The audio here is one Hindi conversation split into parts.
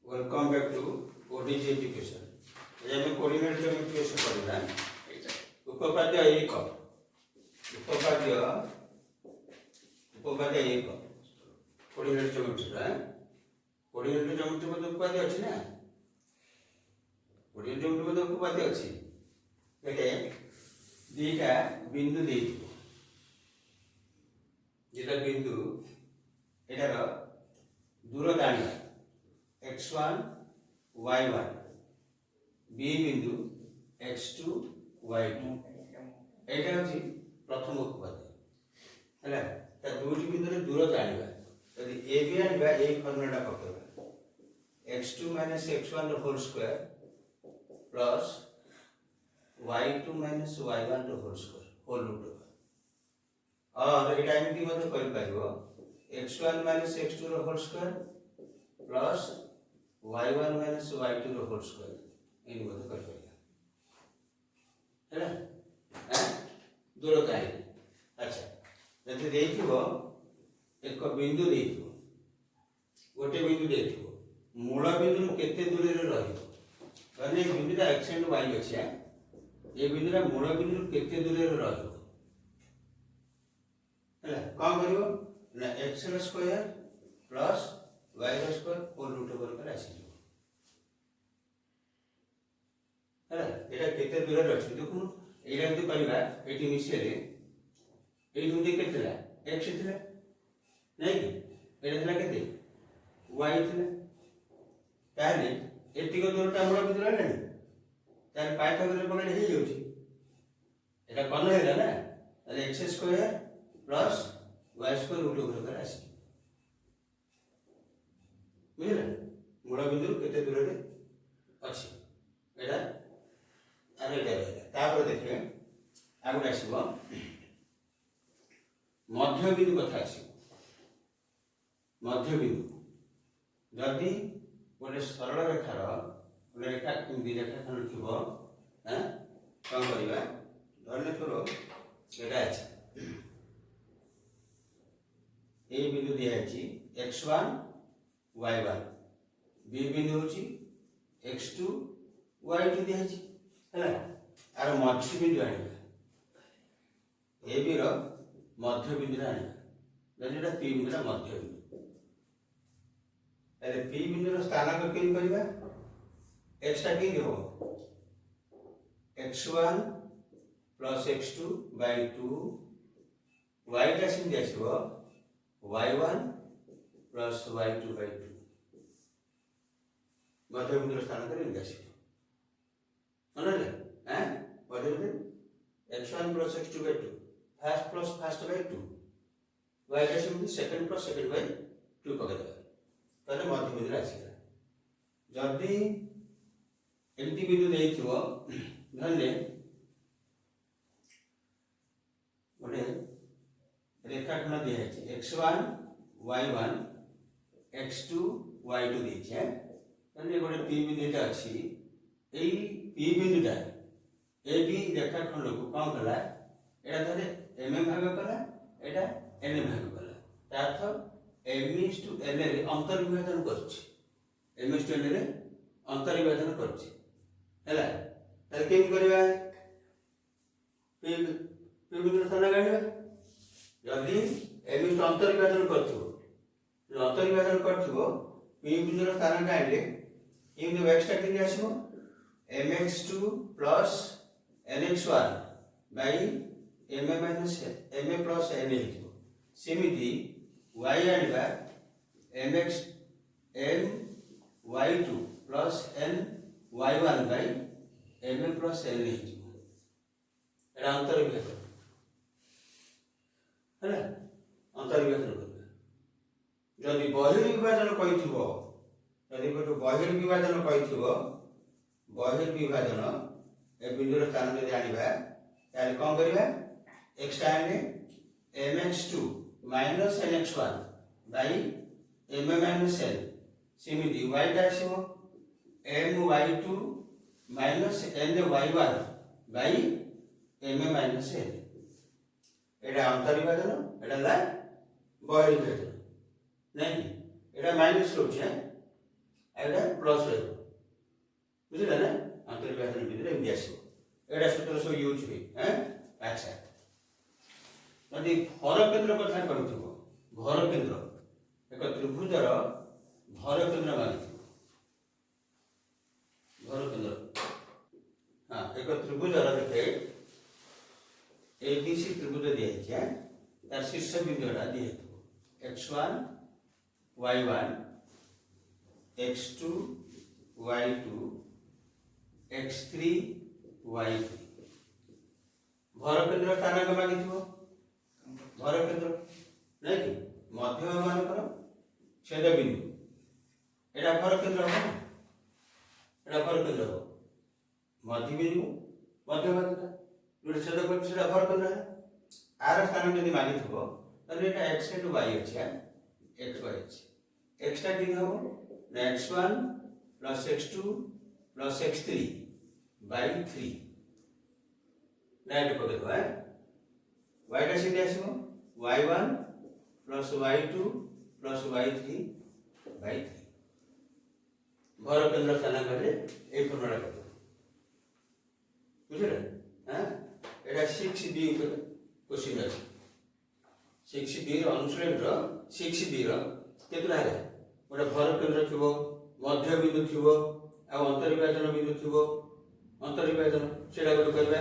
Welcome back to ODG education. ये हमें कोऑर्डिनेट ज्योमेट्री से पढ़ना है। उपपाद्य एक उपपाद्य उपपाद्य एक कोऑर्डिनेट ज्योमेट्री है। कोऑर्डिनेट ज्योमेट्री में उपपाद्य अछि ना, कोऑर्डिनेट ज्योमेट्री में उपपाद्य अछि। देखिए दीटा बिंदु देइथिबो, जेटा बिंदु एटार दूर जानिबा x1 y1 b बिंदु x2 y2 एटा होची प्रथम उपपाद्य हैला। त दुईटी बिंदु रे दूर जानिबा यदि a b आनिबा ए फॉर्मूलाटा पकेबा x2 - x1 रो whole square plus y2 - y1 रो होल स्क्वायर होल रूट होगा। और एटा एमती मते करि पारिबो x1 - x2 रो whole square plus y1 - y2 रो होल स्क्वायर इन मते कर पारिबा हैला। दूर काहे अच्छा जति देइथिबो एक बिंदु देइथिबो, गोटे बिंदु देइथिबो, मूल बिंदु केते दूर रे रहिबो माने बिंदुटा x एंड y अछि। ये बिंदुटा मूल बिंदु केते दूर रे रहिबो हैला। कोन करिवो ना x रो स्क्वायर प्लस y रो स्क्वायर होल रूट ओवर कर आसी हैला। एटा केते दूर रे अछि देखु एटा जति परिबा एटी मिसिले ए बिंदु केतेला x थिला नै कि एटा थिला केते y थिला। ताले एतिको दूरटा मूल बिंदु रहला नै ताले पाइथागोरस पकड़ हे जाउची एटा कोन हेला ना ताले x square plus y square root over कर आसी बुझले। मूल बिंदु केते दूर रे अछि एटा आरे एटा रहला। तापर देखिए आगुड आसीबो मध्य बिंदु कथा आसीबो। मध्य बिंदु जदि गोटे सरल रेखार गोटे रेखा द्वि रेखा खंड थिबो हां कोन करिबा धरले करो एटा अछि ए बिंदु दिया अछि x1 y1 b बिंदु होची x2 y2 दिया अछि हैला। आर मध्य बिंदु आनिबा ए बी रो मध्य बिंदु आनिबा जेटा p बिंदु मध्य बिंदु अरे p बिंदु रो स्थानांक केन करिबा x टा केन हो x1 + x2 / 2 y टा सिन दिसबो y1 + y2 / 2 मध्य बिंदु रो स्थानांक केन दिसबो मनले हैं मध्य बिंदु x1 + x2 / 2 first plus first / 2 y टा सिन सेकंड + सेकंड / 2 पके दबा ताले मध्य बिंदु आसीला। जदि एमती बिंदु देइथिबो धरले गोटे रेखाखंड दिया है x1 y1 x2 y2 देछि है तने गोटे p बिंदुटा अछि। एई p बिंदुटा ए बी रेखाखंड को कोन कला एटा धरे m भाग कला एटा n भाग कला तार्थ m/n रे अंतर विभाजन करछि m/n रे अंतर विभाजन करछि हैला। ताले केन करबा p बिंदु स्थान गाडिबा जदि m अंतर विभाजन करथिबो अंतर विभाजन करथिबो p बिंदु स्थान गाइले इन x टा केन आसीबो mx2 + nx1 / m - m + n हेजिबो। सेमिति y आनिबा mx n y2 + n y1 / m + n हेजिबो एटा अंतर विभाजन हैला। अंतर विभाजन करबा जदि बहिर्विभाजन कहिथिबो यदि गोटे बहिर्विभाजन कहिथिबो बहिर्विभाजन ए बिंदु रो स्थान जदि आनिबा ताले कोन करिबा x टा आने mx2 - nx1 / m - n सेमिति y टा आसीबो my2 - ny1 / m - n एटा अंतर विभाजन एटा ला बहिर्विभाजन नहीं एटा माइनस रोच है एटा प्लस रहिबो बुझिला ना अंतर व्यासन भितर एमि आसीबो एटा सूत्र सब यूज हुई हैं अच्छा यदि भर केंद्र कथा कहूथबो भर केंद्र एक त्रिभुजर भर केंद्र मानिथबो भर केंद्र हाँ एक त्रिभुजर देखे एबीसी त्रिभुज दिया है तार शीर्ष बिंदुटा दिए x1 y1 x2 y2 x3 y3 भर केंद्र स्थानांक मागिथ भर केंद्र नहीं कि मध्यम मानकर छेद बिंदु एटा भर केंद्र हो एटा भर केंद्र हो मध्य बिंदु मध्य मात्रा जो छेद करछि सेटा भर केंद्र है आर स्थानांक यदि मागिथ तले एटा x into y अछि x y अछि x टा कि हो x1 plus x2 plus x3 by 3 direct पकड़ है y टा सीधे आसीबो y1 plus y2 plus y3 by 3 भर केंद्र स्थानांक रे ए फॉर्मूला कर बुझले हां एटा 6b क्वेश्चन अछि 6b अनुशीलन रो 6b रो केतरा है गोटे भर केंद्र थिबो मध्य बिंदु थिबो आ अंतर्विभाजन बिंदु थिबो अंतर्विभाजन सेडा गोटे करबा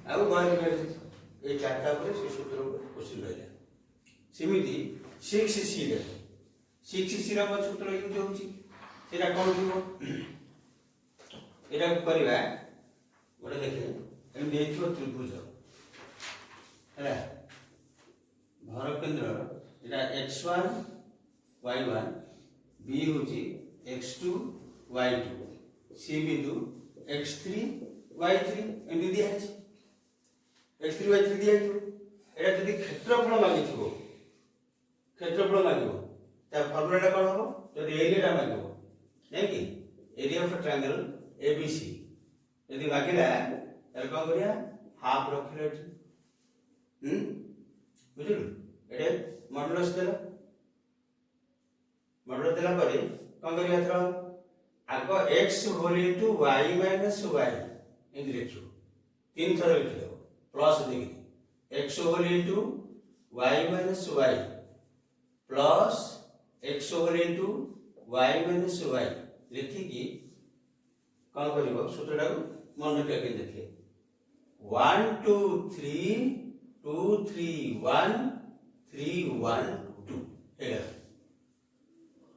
आ बहिर्विभाजन ए चारटा पर से सूत्र क्वेश्चन रहला सिमिति 6c रे 6c रो सूत्र यूज होउची सेडा कोन थिबो एडा करबा गोटे देखे एम देथिबो त्रिभुज हैला भर केंद्र एटा x1 y1 b होची x2 y2 c बिंदु x3 y3 एमि दिया है x3 y3 दिया है एटा जदि क्षेत्रफल मागिथिबो क्षेत्रफल मागिबो ता फॉर्मूलाटा कोन हो जदि एरियाटा मागिबो नै कि एरिया ऑफ ट्रायंगल ABC यदि मागिला तार कोन करिया हाफ रखिलो बुझलु एटे मॉडुलस देला मॉडुलस देला परे कोन करिया थरा आगो x whole into y minus y इन लिखियो तीन थर लिखियो प्लस देगी x whole into y minus y plus x whole into y minus y लिखि की कोन करिवो सूत्रटा मन रखिया के देखिए 1 2 3 2 3 1 3 1 2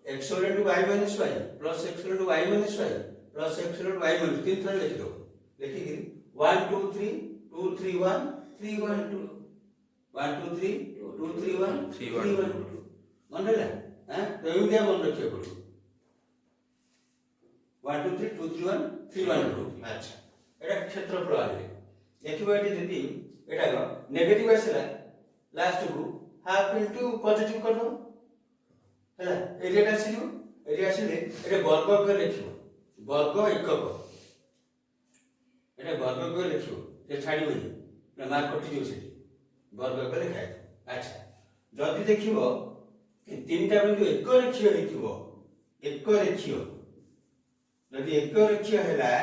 x into y minus y plus x into y minus y plus x into y minus तीन थर लिख दो लिखिए 1 2 3 2 3 1 3 1 2 1 2 3 2 3 1 3 1 2 मन रहला हैं तो एम दिया मन रखियो पड़ो 1 2 3 2 3 1 3 1 2 अच्छा एटा क्षेत्रफल आले देखिबो एटी जदी एटा को नेगेटिव आसला लास्ट को हाफ इनटू पॉजिटिव कर दो हैला एरिया आसीजो एरिया आसीले एटा वर्ग के लिखियो वर्ग एकक एटा वर्ग के लिखियो से छाडी ना मार्क कटि जो सेठी वर्ग के लिखाय अच्छा जदी देखिबो कि तीनटा बिंदु एक रेखीय हेतिबो एक रेखीय जदी एक रेखीय हैला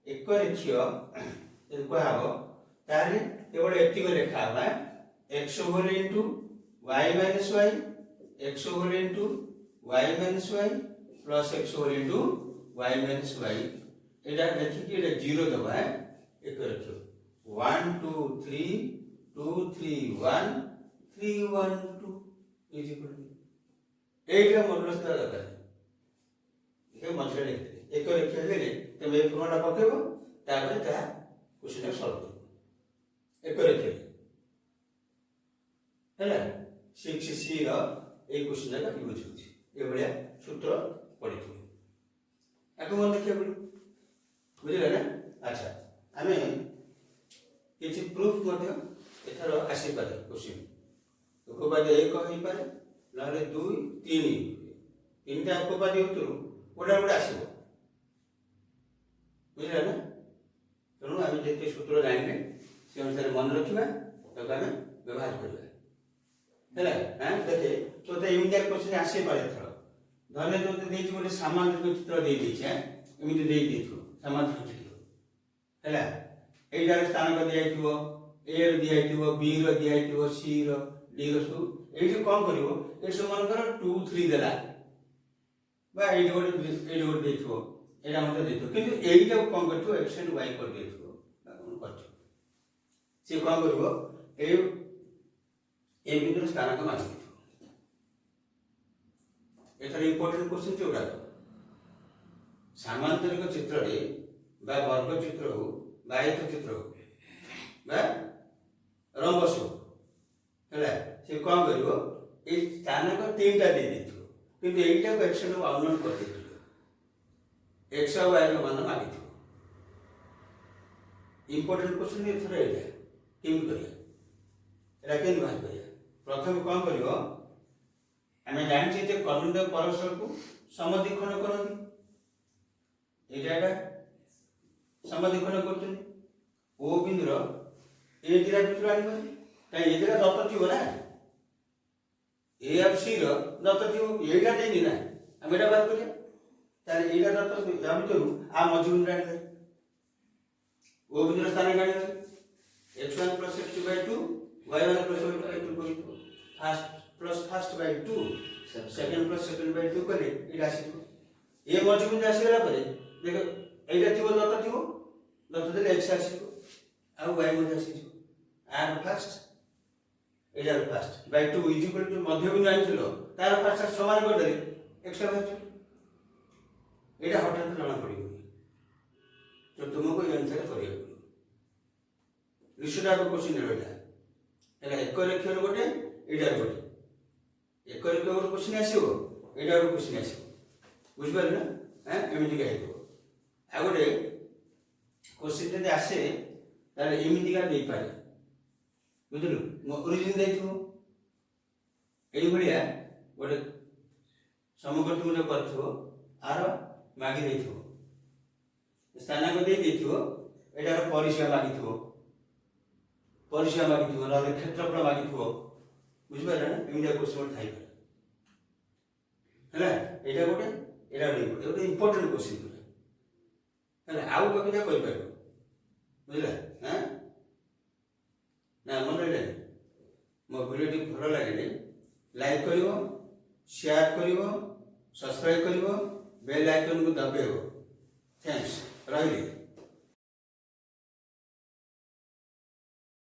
एक रेखीय जदी कहबो तारे केवल एतिक लेखा है x whole into y minus y x whole into y minus y plus x whole into y minus y एटा देखि कि एटा 0 दबा है एक रखियो 1 2 3 2 3 1 3 1 2 is equal to Etah modulus दा दरकार ए मछले एक रखियो हेले तबे फॉर्मूला पकेबो तापर ता क्वेश्चन सॉल्व कर एक रखियो हैला 6c रो ए क्वेश्चन का यूज होची ए बलिया सूत्र पढिथु आको मन रखियो बोल बुझिला ना अच्छा हमें किछि प्रूफ मध्ये एथर आशीर्वाद क्वेश्चन उपपाद्य एक होई पारे नहले 2 3 तीनटा उपपाद्य उतरु ओडा ओडा आसीबो बुझिला ना तनु आमे जेते सूत्र जानिले से अनुसार मन रखिबा तब आमे व्यवहार करबा हैला हां देखे तो ते इंडिया क्वेश्चन आसी पारे थरो ଧରିଲେ ତୋତେ ଦେଇଛି ଗୋଟେ ସାମାନ୍ତରିକ ଚିତ୍ର ଦେଇଦେଇଛି ଏମିତି ଦେଇଦେଇଥିବ ସାମାନ୍ତରିକ ଚିତ୍ର ହେଲା। ଏଇଟାର ସ୍ଥାନକ ଦିଆଯାଇଥିବ, ଏ ର ଦିଆଯାଇଥିବ, ବି ର ଦିଆଯାଇଥିବ, ସି ର, ଡି ର ସବୁ। ଏଇଠି କ'ଣ କରିବ, ଏଠି ସବୁ ମନେକର 2 3 ଦେଲା বা ଏଇଠି ଗୋଟେ ଦେଇଥିବ, ଏଇଟା ମଧ୍ୟ ଦେଇଥିବ, କିନ୍ତୁ ଏଇଟାକୁ କ'ଣ କରିଥିବ ଏକ୍ସ ଆଣ୍ଡ ୱାଇ କରିଦେଇଥିବ ବା କ'ଣ କରିଥିବ। ସିଏ କ'ଣ କରିବ ଏ ବିନ୍ଦୁର ସ୍ଥାନକ ମାଗିଥିବ। ଏଥର ଇମ୍ପୋର୍ଟାଣ୍ଟ କ୍ୱେଶ୍ଚନ୍ ଯୋଉଗୁଡ଼ାକ ସାମାନ୍ତରିକ ଚିତ୍ରରେ ବା ବର୍ଗ ଚିତ୍ର ହଉ ବା ଆୟତ ଚିତ୍ର ହଉ ବା ରମ୍ବସ ହଉ ହେଲା, ସେ କ'ଣ କରିବ ଏଇ ସ୍ଥାନକ 3ଟା ଦେଇଦେଇଥିବ, କିନ୍ତୁ ଏଇଟାକୁ ଏକ୍ସ ଆଣ୍ଡ ଅନନୋନ୍ କରିଦେଇଥିବ, ଏକ୍ସ ଆଉ ୱାଇ ର ମାନ ମାଗିଥିବ। ଇମ୍ପୋର୍ଟାଣ୍ଟ କ୍ୱେଶ୍ଚନ୍ ଏଥର ଏଇଟା କେମିତି କରିବା, ଏଇଟା କେମିତି ବାହାର କରିବା। ପ୍ରଥମେ କ'ଣ କରିବ, ଆମେ ଜାଣିଛେ ଯେ କର୍ଣ୍ଣଦ ପରସ୍ପରକୁ ସମଦ୍ୱିଖଣ୍ଡ କରନ୍ତି, ଏଇଟା ସମଦ୍ୱିଖଣ୍ଡ କରୁଛନ୍ତି। ଓ ବିନ୍ଦୁର ଏ ଦିଟା ଭିତରୁ ଆଣିବନି, କାହିଁକି ଏ ଦିଟା ଦତ୍ତ ଥିବ ନା, ଏ ଆଉ ସି ର ଦତ୍ତ ଥିବ, ଏଇଟା ଦେଇନି ନା, ଆମେ ଏଇଟା ବାହାର କରିବା। ତାହେଲେ ଏଇଟା ଦତ୍ତ ୟା ଭିତରୁ ଆ ମଝି ବିନ୍ଦୁ ଆଣିବେ, ଓ ବିନ୍ଦୁର ସ୍ଥାନ ଆଣିବେ x1 + x2/2 y1 + y2/2 କରିବ। ଫାର୍ଷ୍ଟ ବାଇ 2 ସେକେଣ୍ଡ + second/2 କଲେ ଏଇଟା ଆସିବ। ଏ ମଝି ବିନ୍ଦୁ ଆସିଗଲା ପରେ ଦେଖ এইটা ଥିବ ଦତ୍ତ ଥିବ, ଦତ୍ତ ଦେଲେ x ଆସିବ ଆଉ y ମଧ୍ୟ ଆସିଯିବ। ଆର ଫାର୍ଷ୍ଟ ଏଇଟାର first Bai 2 is equal to ମଧ୍ୟ ବିନ୍ଦୁ ଆଣିଥିଲ ତାର ଫାର୍ଷ୍ଟ ସମାନ କରିଦେଲେ x ଟା ବାହାରିବ। ଏଇଟା ହଠାତ୍ ଜଣା ପଡ଼ିବନି, ତ ତୁମକୁ ଏଇ ଅନୁସାରେ କରିବାକୁ ପଡ଼ିବ। ରିସୋର୍ଟ ଆଗ କ୍ୱେଶ୍ଚିନ୍ ରହିଲା ହେଲା, ଏକ ରେଖୀୟର ଗୋଟେ ଏଇଟାର ଗୋଟେ, ଏକ ରେଖୀୟ ଗୋଟେ କ୍ୱେଶ୍ଚିନ୍ ଆସିବ, ଏଇଟା ଗୋଟେ କ୍ୱେଶ୍ଚିନ୍ ଆସିବ, ବୁଝିପାରିଲେ ନା? ଏମିତିକା ହେଇଥିବ। ଆଉ ଗୋଟେ କ୍ୱେଶ୍ଚିନ୍ ଯଦି ଆସେ ତାହେଲେ ଏମିତିକା ଦେଇପାରେ, ବୁଝିଲୁ, ଓରିଜିନ୍ ଦେଇଥିବ ଏଇଭଳିଆ ଗୋଟେ ସମକୋଣୀ କରିଥିବ, ଆର ମାଗି ଦେଇଥିବ, ସ୍ଥାନାଙ୍କ ଦେଇଥିବ, ଏଇଟାର ପରିସୀମା ମାଗିଥିବ, ନହେଲେ କ୍ଷେତ୍ରଫଳ ମାଗିଥିବ, ବୁଝିପାରିଲେ ନା? ଏମିତିଆ କ୍ୱେଶ୍ଚିନ୍ ଥାଇପାରେ ହେଲା। ଏଇଟା ଗୋଟେ ଇମ୍ପୋର୍ଟାଣ୍ଟ କ୍ୱେଶ୍ଚିନ୍ ହେଲା। ଆଉ କବିତା କହିପାରିବ, ବୁଝିଲା ନା? ମନେ ରହିଲା? ମୋ ଭିଡ଼ିଓଟି ଭଲ ଲାଗିଲେ ଲାଇକ୍ କରିବ, ସେୟାର କରିବ, ସବସ୍କ୍ରାଇବ୍ କରିବ, ବେଲ୍ ଆଇକନ୍କୁ ଦବାଇବ। ଥ୍ୟାଙ୍କସ୍, ରହିଲି।